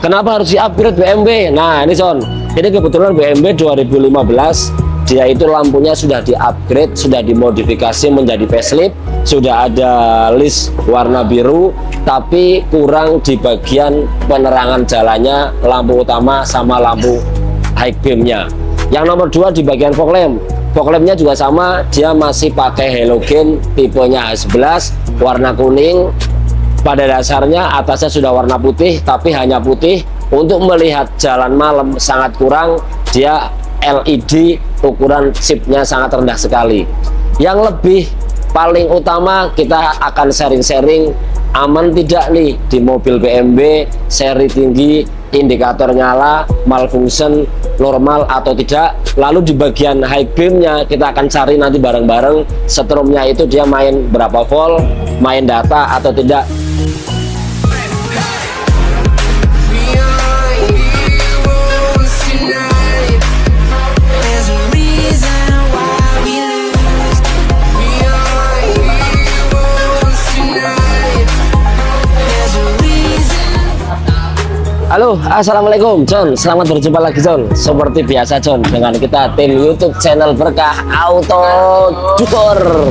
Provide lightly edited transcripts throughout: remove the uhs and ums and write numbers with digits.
Kenapa harus di-upgrade BMW? Nah, ini Son, ini kebetulan BMW 2015, dia itu lampunya sudah di-upgrade, sudah dimodifikasi menjadi facelift, sudah ada list warna biru, tapi kurang di bagian penerangan jalannya, lampu utama sama lampu high beam-nya. Yang nomor 2 di bagian fog lamp. Fog lamp-nya juga sama, dia masih pakai halogen tipenya H11 warna kuning. Pada dasarnya atasnya sudah warna putih, tapi hanya putih. Untuk melihat jalan malam sangat kurang, dia LED, ukuran chipnya sangat rendah sekali. Yang lebih paling utama, kita akan sharing-sharing aman tidak nih di mobil BMW seri tinggi, indikator nyala, malfunction, normal atau tidak. Lalu di bagian high beam-nya kita akan cari nanti bareng-bareng strobnya itu dia main berapa volt, main data atau tidak. Halo, assalamualaikum John, selamat berjumpa lagi John. Seperti biasa John, dengan kita tim YouTube channel Berkah Auto Tutor.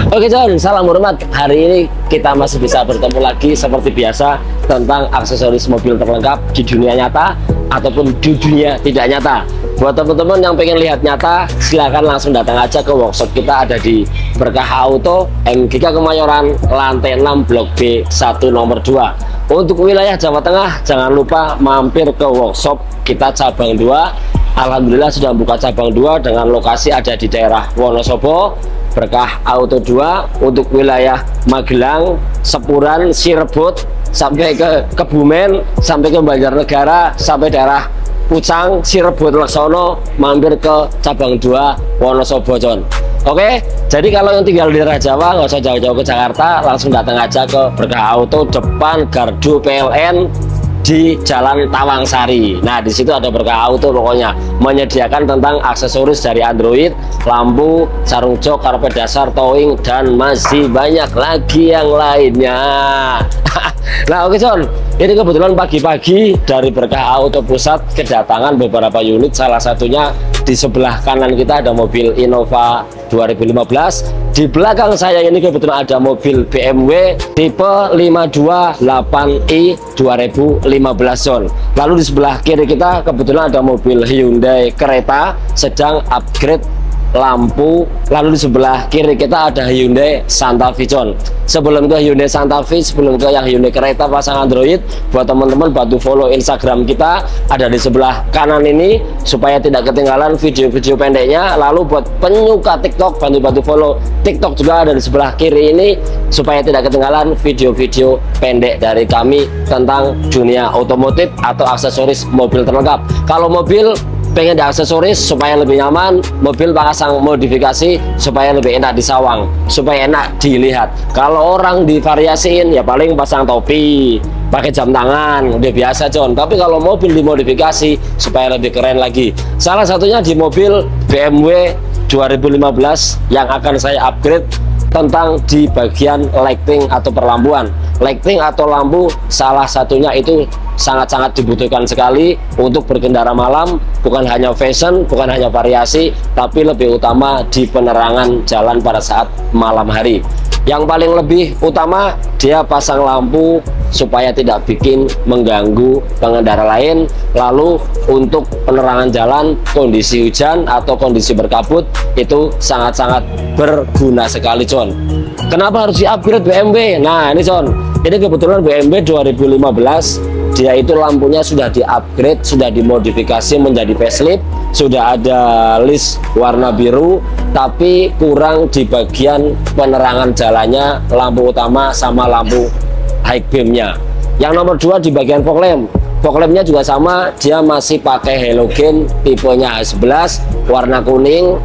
Oke John, salam hormat. Hari ini kita masih bisa bertemu lagi seperti biasa tentang aksesoris mobil terlengkap di dunia nyata ataupun di dunia tidak nyata. Buat teman-teman yang pengen lihat nyata, silahkan langsung datang aja ke workshop kita, ada di Berkah Auto MGK Kemayoran, lantai 6 Blok B1 nomor 2. Untuk wilayah Jawa Tengah, jangan lupa mampir ke workshop kita cabang 2. Alhamdulillah sudah buka cabang 2 dengan lokasi ada di daerah Wonosobo, Berkah Auto 2. Untuk wilayah Magelang, Sepuran, Cirebon, sampai ke Kebumen, sampai ke Banjarnegara, sampai daerah Pucang, Cirebon, Laksono, mampir ke cabang 2 Wonosobo John. Oke, jadi kalau yang tinggal di daerah Jawa nggak usah jauh-jauh ke Jakarta, langsung datang aja ke Berkah Auto depan gardu PLN di Jalan Tawangsari. Nah, di situ ada Berkah Auto, pokoknya menyediakan tentang aksesoris dari Android, lampu, sarung jok, karpet dasar, towing, dan masih banyak lagi yang lainnya. Nah, oke John, ini kebetulan pagi-pagi dari Berkah Auto Pusat kedatangan beberapa unit. Salah satunya di sebelah kanan kita ada mobil Innova 2015. Di belakang saya ini kebetulan ada mobil BMW tipe 528i 2015 John. Lalu di sebelah kiri kita kebetulan ada mobil Hyundai Creta sedang upgrade lampu. Lalu di sebelah kiri kita ada Hyundai Santa Fe John. Sebelum ke Hyundai Santa Fe, sebelum ke yang Hyundai Creta pasang Android, buat teman-teman bantu follow Instagram kita, ada di sebelah kanan ini supaya tidak ketinggalan video-video pendeknya. Lalu buat penyuka TikTok, bantu follow TikTok juga ada di sebelah kiri ini supaya tidak ketinggalan video-video pendek dari kami tentang dunia otomotif atau aksesoris mobil terlengkap. Kalau mobil pengen diaksesoris supaya lebih nyaman, mobil pasang modifikasi supaya lebih enak disawang, supaya enak dilihat. Kalau orang divariasiin ya paling pasang topi, pakai jam tangan, udah biasa John. Tapi kalau mobil dimodifikasi supaya lebih keren lagi, salah satunya di mobil BMW 2015 yang akan saya upgrade tentang di bagian lighting atau perlampuan. Lighting atau lampu salah satunya itu sangat-sangat dibutuhkan sekali untuk berkendara malam, bukan hanya fashion, bukan hanya variasi, tapi lebih utama di penerangan jalan pada saat malam hari. Yang paling lebih utama dia pasang lampu supaya tidak bikin mengganggu pengendara lain. Lalu untuk penerangan jalan, kondisi hujan atau kondisi berkabut itu sangat-sangat berguna sekali John. Kenapa harus di-upgrade BMW? Nah, ini John, ini kebetulan BMW 2015, dia itu lampunya sudah di-upgrade, sudah dimodifikasi menjadi facelift, sudah ada list warna biru, tapi kurang di bagian penerangan jalannya, lampu utama sama lampu high beam-nya. Yang nomor 2 di bagian fog lamp. Fog lamp-nya juga sama, dia masih pakai halogen tipenya H11 warna kuning.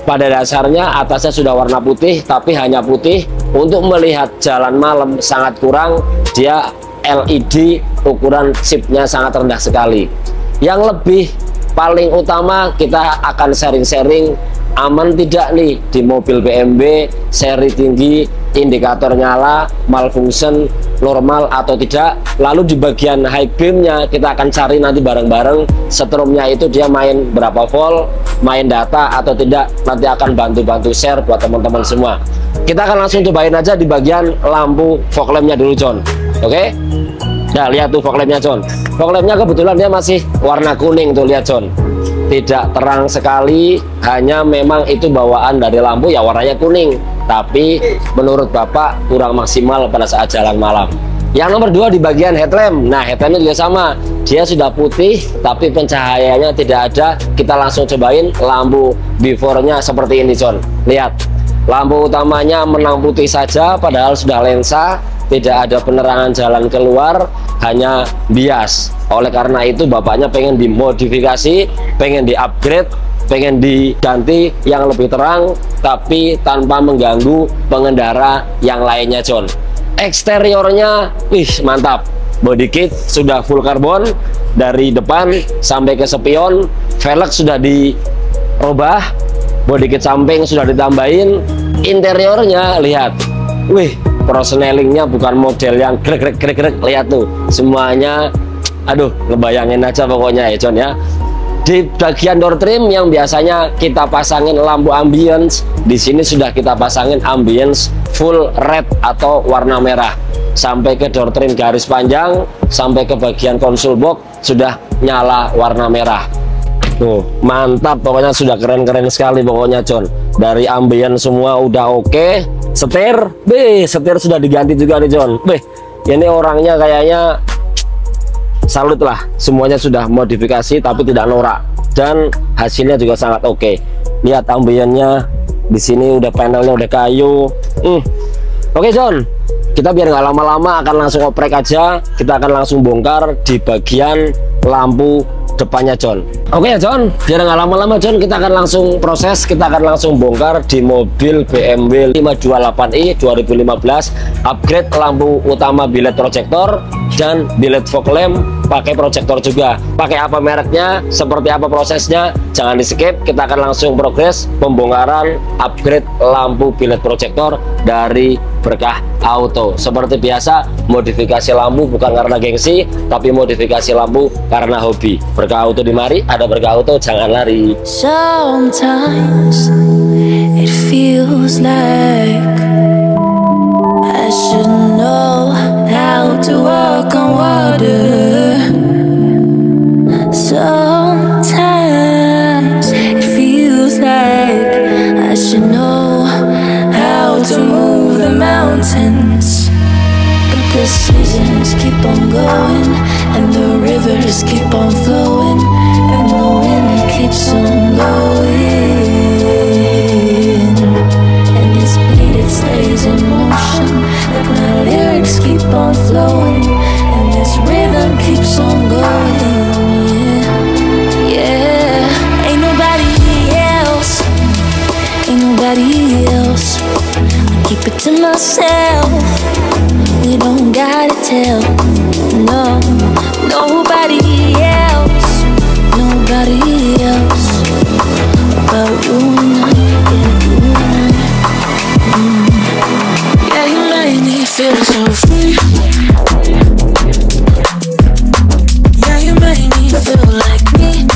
Pada dasarnya atasnya sudah warna putih, tapi hanya putih. Untuk melihat jalan malam sangat kurang, dia LED, ukuran chipnya sangat rendah sekali. Yang lebih paling utama, kita akan sharing-sharing aman tidak nih di mobil BMW seri tinggi, indikator nyala, malfunction, normal atau tidak. Lalu di bagian high beamnya kita akan cari nanti bareng-bareng strumnya itu dia main berapa volt, main data atau tidak. Nanti akan bantu-bantu share buat teman-teman semua. Kita akan langsung cobain aja di bagian lampu fog lampnya dulu John. Oke. Nah lihat tuh fog lampnya John. Fog lampnya kebetulan dia masih warna kuning tuh, lihat John. Tidak terang sekali, hanya memang itu bawaan dari lampu ya warnanya kuning, tapi menurut Bapak kurang maksimal pada saat jalan malam. Yang nomor 2 di bagian headlamp. Nah headlampnya juga sama, dia sudah putih tapi pencahayaannya tidak ada. Kita langsung cobain lampu before-nya seperti ini John. Lihat, lampu utamanya menang putih saja padahal sudah lensa, tidak ada penerangan jalan keluar, hanya bias. Oleh karena itu bapaknya pengen dimodifikasi, pengen di-upgrade, pengen diganti yang lebih terang tapi tanpa mengganggu pengendara yang lainnya John. Eksteriornya mantap, body kit sudah full karbon dari depan sampai ke spion, velg sudah dirubah, body kit samping sudah ditambahin. Interiornya lihat, prosenelingnya bukan model yang grek, lihat tuh semuanya, aduh ngebayangin aja pokoknya ya John ya. Di bagian door trim yang biasanya kita pasangin lampu ambience, di sini sudah kita pasangin ambience full red atau warna merah. Sampai ke door trim garis panjang, sampai ke bagian konsol box sudah nyala warna merah. Tuh mantap, pokoknya sudah keren-keren sekali pokoknya John. Dari ambience semua udah oke. Setir, setir sudah diganti juga nih John. Ini orangnya kayaknya salut lah, semuanya sudah modifikasi tapi tidak norak dan hasilnya juga sangat oke. Lihat ambiennya di sini, udah panelnya udah kayu. Oke John, kita biar nggak lama-lama akan langsung oprek aja. Kita akan langsung bongkar di bagian lampu depannya John. Oke ya John, biar nggak lama-lama John, kita akan langsung proses, kita akan langsung bongkar di mobil BMW 528i 2015, upgrade lampu utama biled proyektor dan biled fog lamp pakai proyektor juga. Pakai apa mereknya, seperti apa prosesnya, jangan di skip. Kita akan langsung progres pembongkaran upgrade lampu biled proyektor dari Berkah Auto. Seperti biasa, modifikasi lampu bukan karena gengsi, tapi modifikasi lampu karena hobi. Berkah Auto di mari, ada Berkah Auto, jangan lari. Sometimes it feels like I should know how to walk on water. Sometimes it feels like I should know how to move the mountains. But the seasons keep on going and the rivers keep on flowing and the wind keeps on blowing and this beat it stays in motion, like my lyrics keep on flowing and this rhythm keeps on going. Yeah, ain't nobody else, ain't nobody else. I keep it to myself, we don't gotta tell, no, nobody else, nobody else, about you and I, yeah, you and I. Yeah, you make me feel so free. Yeah, you make me feel like me.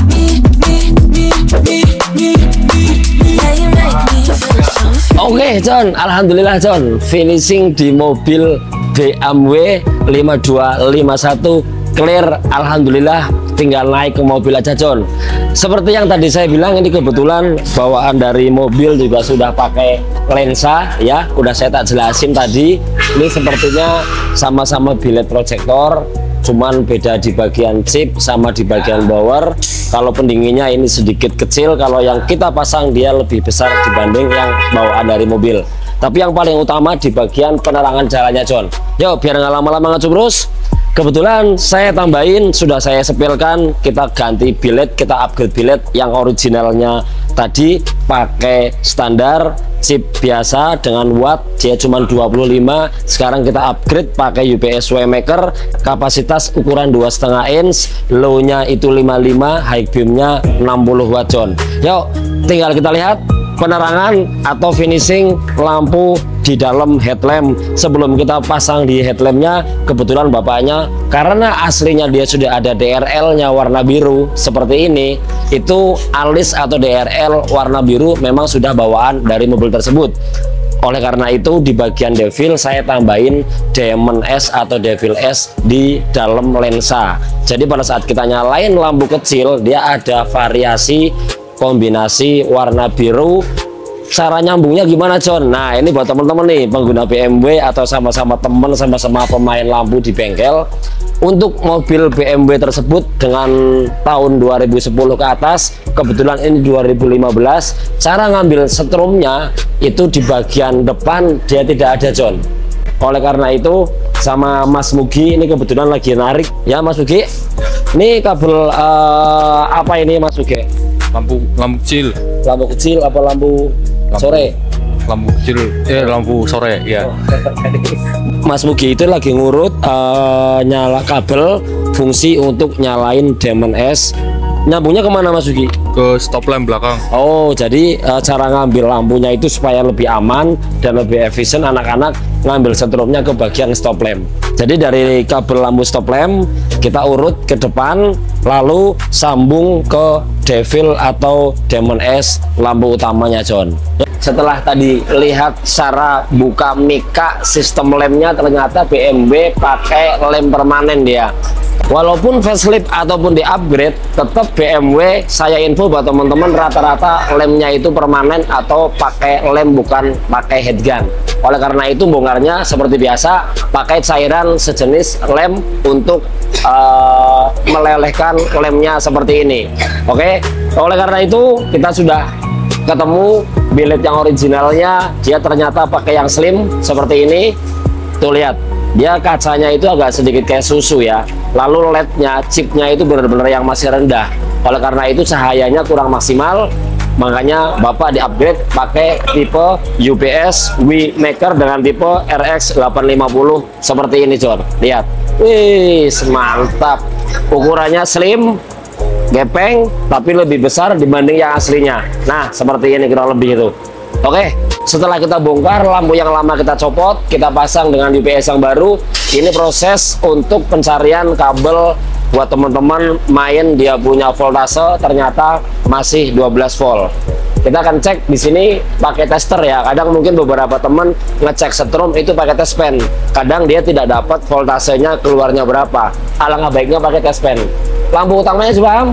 Yeah, you make me feel so free. Oke John, alhamdulillah John, finishing di mobil BMW 5251 clear, alhamdulillah. Tinggal naik ke mobil aja John. Seperti yang tadi saya bilang, ini kebetulan bawaan dari mobil juga sudah pakai lensa ya, udah saya tak jelasin tadi. Ini sepertinya sama-sama biled proyektor, cuman beda di bagian chip sama di bagian blower. Kalau pendinginnya ini sedikit kecil, kalau yang kita pasang dia lebih besar dibanding yang bawaan dari mobil. Tapi yang paling utama di bagian penerangan jalannya John. Yuk biar nggak lama-lama ngecubrus, kebetulan saya tambahin, sudah saya sepilkan, kita ganti biled, kita upgrade biled yang originalnya tadi pakai standar chip biasa dengan watt dia cuma 25. Sekarang kita upgrade pakai UPS Waymaker, kapasitas ukuran 2,5 inch, low nya itu 55, high beamnya 60 watt John. Yuk tinggal kita lihat penerangan atau finishing lampu di dalam headlamp. Sebelum kita pasang di headlampnya, kebetulan bapaknya karena aslinya dia sudah ada DRL-nya warna biru seperti ini, itu alis atau DRL warna biru memang sudah bawaan dari mobil tersebut. Oleh karena itu di bagian Devil saya tambahin Diamond S atau Devil S di dalam lensa. Jadi pada saat kita nyalain lampu kecil, dia ada variasi kombinasi warna biru. Cara nyambungnya gimana, John? Nah, ini buat teman-teman nih pengguna BMW atau sama-sama teman, sama-sama pemain lampu di bengkel. Untuk mobil BMW tersebut dengan tahun 2010 ke atas, kebetulan ini 2015, cara ngambil setrumnya itu di bagian depan dia tidak ada, John. Oleh karena itu sama Mas Mugi ini kebetulan lagi narik ya, Mas Mugi. Ini kabel apa ini, Mas Mugi? Lampu kecil. Lampu kecil apa lampu sore? Lampu kecil, lampu sore ya. Mas Mugi itu lagi ngurut nyala kabel fungsi untuk nyalain Diamond S. Nyambungnya kemana, Mas Mugi? Ke stop lamp belakang. Oh, jadi cara ngambil lampunya itu supaya lebih aman dan lebih efisien, anak-anak ngambil setrumnya ke bagian stop lamp. Jadi dari kabel lampu stop lamp kita urut ke depan, lalu sambung ke Devil atau Diamond S lampu utamanya, John. Setelah tadi lihat cara buka mika sistem lemnya, ternyata BMW pakai lem permanen dia. Walaupun facelift ataupun di upgrade, tetap BMW saya info buat teman-teman rata-rata lemnya itu permanen atau pakai lem bukan pakai headgun. Oleh karena itu bongkarnya seperti biasa pakai cairan sejenis lem untuk melelehkan lemnya seperti ini. Oke, oleh karena itu kita sudah ketemu bilet yang originalnya, dia ternyata pakai yang slim seperti ini. Tuh lihat, dia kacanya itu agak sedikit kayak susu ya. Lalu LED-nya, chipnya itu benar-benar yang masih rendah. Oleh karena itu cahayanya kurang maksimal. Makanya Bapak di-upgrade pakai tipe UPS WeMaker dengan tipe RX 850 seperti ini, John. Lihat. Wih, mantap. Ukurannya slim, gepeng, tapi lebih besar dibanding yang aslinya. Nah, seperti ini kurang lebih itu. Oke, setelah kita bongkar lampu yang lama kita copot, kita pasang dengan UPS yang baru. Ini proses untuk pencarian kabel buat teman-teman main dia punya voltase ternyata masih 12 volt. Kita akan cek di sini pakai tester ya. Kadang mungkin beberapa teman ngecek setrum itu pakai test pen. Kadang dia tidak dapat voltasenya keluarnya berapa. Alangkah baiknya pakai test pen. Lampu utamanya coba.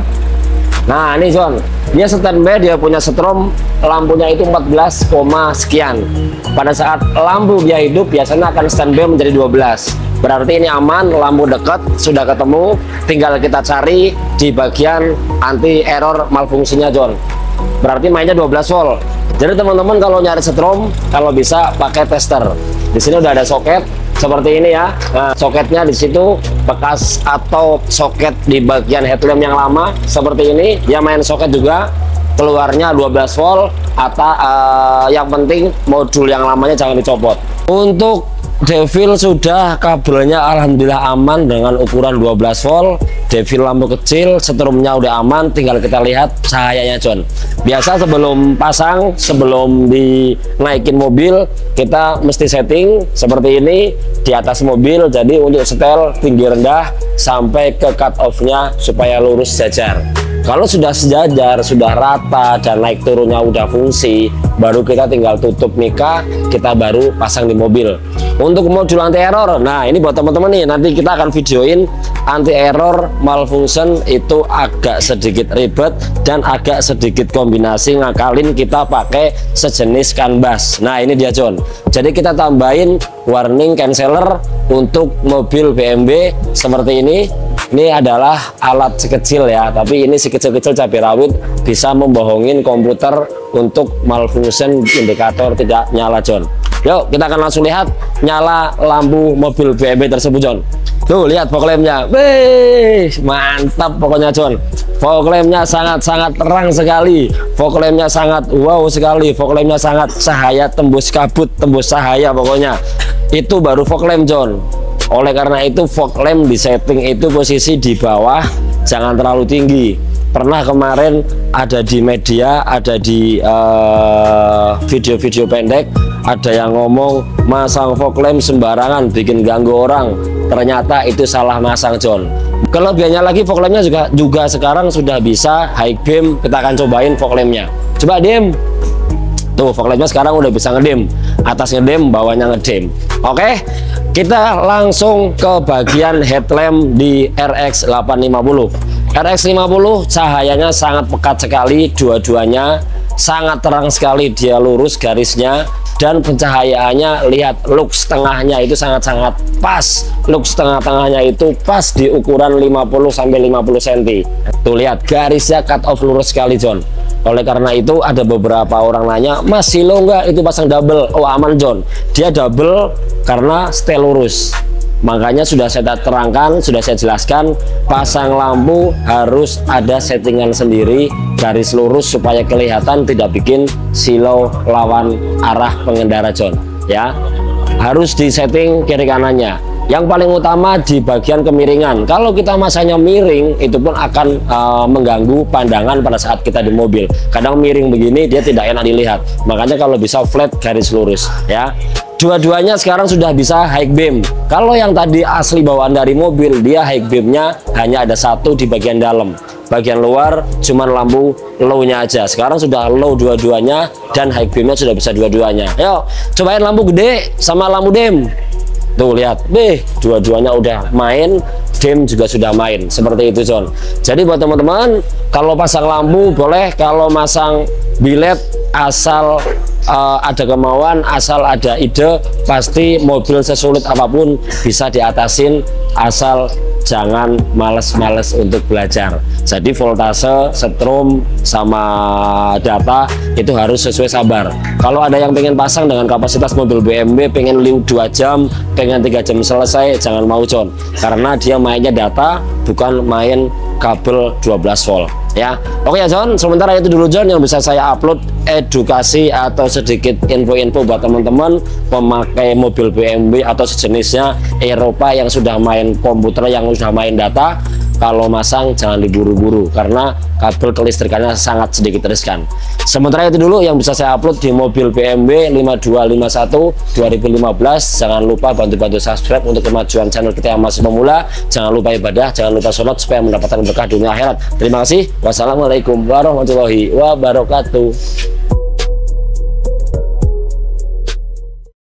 Nah, ini John, dia standby, dia punya setrum, lampunya itu 14, sekian. Pada saat lampu dia hidup biasanya akan standby menjadi 12. Berarti ini aman, lampu dekat sudah ketemu, tinggal kita cari di bagian anti error malfungsinya, John. Berarti mainnya 12 volt. Jadi teman-teman kalau nyari setrum, kalau bisa pakai tester. Di sini udah ada soket seperti ini ya. Nah, soketnya di situ bekas atau soket di bagian headlamp yang lama seperti ini. Dia main soket juga, keluarnya 12 volt. Atau yang penting modul yang lamanya jangan dicopot. Untuk Devil sudah kabelnya alhamdulillah aman dengan ukuran 12 volt. Devil lampu kecil, setrumnya udah aman, tinggal kita lihat cahayanya, John. Biasa sebelum pasang, sebelum dinaikin mobil, kita mesti setting seperti ini di atas mobil. Jadi untuk setel tinggi rendah sampai ke cut off-nya supaya lurus jajar. Kalau sudah sejajar, sudah rata dan naik turunnya udah fungsi, baru kita tinggal tutup mika, kita baru pasang di mobil. Untuk modul anti error, nah ini buat teman-teman nih, nanti kita akan videoin anti error malfunction itu agak sedikit ribet dan agak sedikit kombinasi ngakalin kita pakai sejenis CAN bus. Nah ini dia, John. Jadi kita tambahin warning canceller untuk mobil BMW seperti ini. Ini adalah alat sekecil ya, tapi ini si kecil-kecil cabai rawit bisa membohongin komputer untuk malfunction indikator tidak nyala, John. Yuk kita akan langsung lihat nyala lampu mobil BMW tersebut, John. Tuh lihat fog lampnya, wih mantap pokoknya, John. Fog lampnya sangat-sangat terang sekali, fog lampnya sangat wow sekali, fog lampnya sangat cahaya tembus kabut, tembus cahaya pokoknya. Itu baru fog lamp, John. Oleh karena itu fog lamp di setting itu posisi di bawah, jangan terlalu tinggi. pernah kemarin ada di media, ada di video-video pendek, ada yang ngomong masang fog lamp sembarangan bikin ganggu orang. Ternyata itu salah masang, John. Kelebihannya lagi fog lampnya juga sekarang sudah bisa high beam. Kita akan cobain fog lampnya. Coba dim. Tuh fog lampnya sekarang udah bisa ngedim. Atas ngedim, bawahnya ngedim. Oke, kita langsung ke bagian headlamp di RX 850. RX 50 cahayanya sangat pekat sekali, dua-duanya sangat terang sekali, dia lurus garisnya, dan pencahayaannya lihat look tengahnya itu sangat-sangat pas. Look tengah-tengahnya itu pas di ukuran 50 sampai 50 cm. Tuh lihat garisnya cut off lurus sekali, John. Oleh karena itu ada beberapa orang nanya, Mas silo nggak itu pasang double? Oh aman, John, dia double karena stay lurus. Makanya sudah saya terangkan, sudah saya jelaskan, pasang lampu harus ada settingan sendiri, garis lurus supaya kelihatan, tidak bikin silo lawan arah pengendara, John. Ya, harus disetting kiri kanannya. Yang paling utama di bagian kemiringan. Kalau kita masanya miring, itu pun akan mengganggu pandangan pada saat kita di mobil. Kadang miring begini dia tidak enak dilihat. Makanya kalau bisa flat garis lurus, ya. Dua-duanya sekarang sudah bisa high beam. Kalau yang tadi asli bawaan dari mobil, dia high beamnya hanya ada satu di bagian dalam. Bagian luar cuman lampu low-nya aja. Sekarang sudah low dua-duanya dan high beamnya sudah bisa dua-duanya. Ayo, cobain lampu gede sama lampu dim. Tuh lihat, dua-duanya udah main, dim juga sudah main. Seperti itu, John. Jadi buat teman-teman, kalau pasang lampu boleh, kalau masang bilet asal ada kemauan, asal ada ide, pasti mobil sesulit apapun bisa diatasin, asal jangan males-males untuk belajar. Jadi voltase, setrum, sama data itu harus sesuai sabar. Kalau ada yang pengen pasang dengan kapasitas mobil BMW, pengen 2 jam, pengen 3 jam selesai, jangan mau, John, karena dia mainnya data, bukan main kabel 12 volt. Ya, oke ya, John. Sementara itu dulu, John, yang bisa saya upload edukasi atau sedikit info-info buat teman-teman pemakai mobil BMW atau sejenisnya Eropa yang sudah main komputer, yang sudah main data. Kalau masang jangan diburu-buru karena kabel kelistrikannya sangat sedikit riskan. Sementara itu dulu yang bisa saya upload di mobil BMW 5251 2015. Jangan lupa bantu-bantu subscribe untuk kemajuan channel kita yang masih pemula. Jangan lupa ibadah, jangan lupa sholat supaya mendapatkan berkah dunia akhirat. Terima kasih. Wassalamualaikum warahmatullahi wabarakatuh.